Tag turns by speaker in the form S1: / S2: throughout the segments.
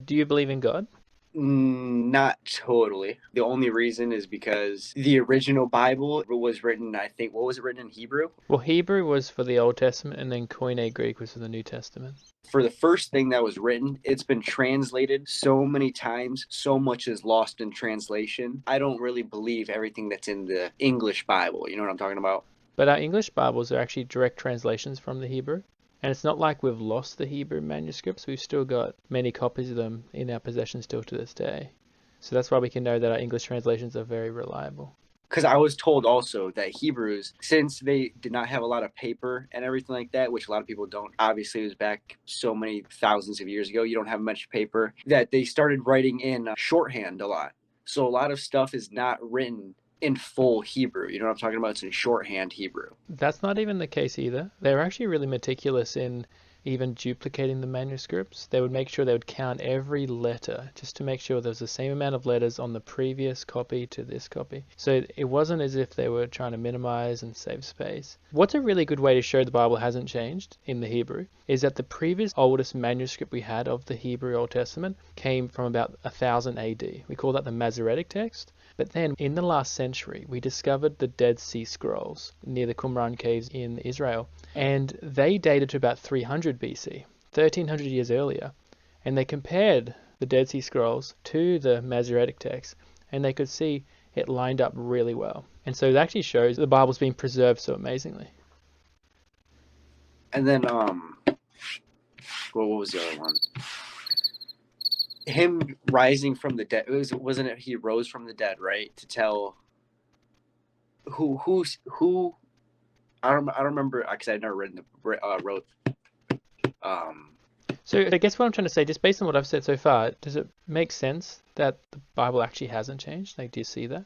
S1: Do you believe in God?
S2: Not totally. The only reason is because the original Bible was written, I think, what was it written in Hebrew?
S1: Well, Hebrew was for the Old Testament, and then Koine Greek was for the New Testament.
S2: For the first thing that was written, it's been translated so many times, so much is lost in translation. I don't really believe everything that's in the English Bible. You know what I'm talking about?
S1: But our English Bibles are actually direct translations from the Hebrew. And it's not like we've lost the Hebrew manuscripts. We've still got many copies of them in our possession still to this day. So that's why we can know that our English translations are very reliable.
S2: Because I was told also that Hebrews, since they did not have a lot of paper and everything like that, which a lot of people don't, obviously it was back so many thousands of years ago, you don't have much paper, that they started writing in shorthand a lot. So a lot of stuff is not written in full Hebrew. You know what I'm talking about? It's in shorthand Hebrew.
S1: That's not even the case either. They were actually really meticulous in even duplicating the manuscripts. They would make sure they would count every letter just to make sure there was the same amount of letters on the previous copy to this copy. So it wasn't as if they were trying to minimize and save space. What's a really good way to show the Bible hasn't changed in the Hebrew is that the previous oldest manuscript we had of the Hebrew Old Testament came from about 1000 AD. We call that the Masoretic text. But then in the last century, we discovered the Dead Sea Scrolls near the Qumran caves in Israel. And they dated to about 300 BC, 1300 years earlier. And they compared the Dead Sea Scrolls to the Masoretic text, and they could see it lined up really well. And so it actually shows the Bible's been preserved so amazingly.
S2: And then, what was the other one? Him rising from the dead. Wasn't it he rose from the dead, right? To tell who I don't remember because I've never written wrote um
S1: So I guess what I'm trying to say, just based on what I've said so far, does it make sense that the Bible actually hasn't changed? Like, do you see that?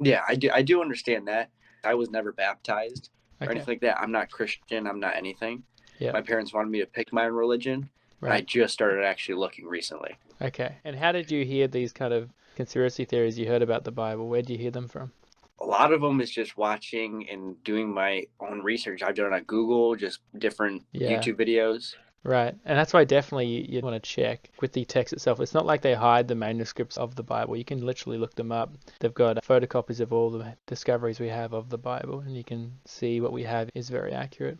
S2: yeah, I do understand that. I was never baptized or
S1: Okay.
S2: anything like that. I'm not Christian, I'm not anything.
S1: Yeah.
S2: My parents wanted me to pick my own religion, and I
S1: Right.
S2: just started actually looking recently.
S1: Okay. And how did you hear these kind of conspiracy theories you heard about the Bible? Where did you hear them from?
S2: A lot of them is just watching and doing my own research. I've done it on Google, just different
S1: Yeah.
S2: YouTube videos.
S1: Right. And that's why definitely you want to check with the text itself. It's not like they hide the manuscripts of the Bible. You can literally look them up. They've got photocopies of all the discoveries we have of the Bible, and you can see what we have is very accurate.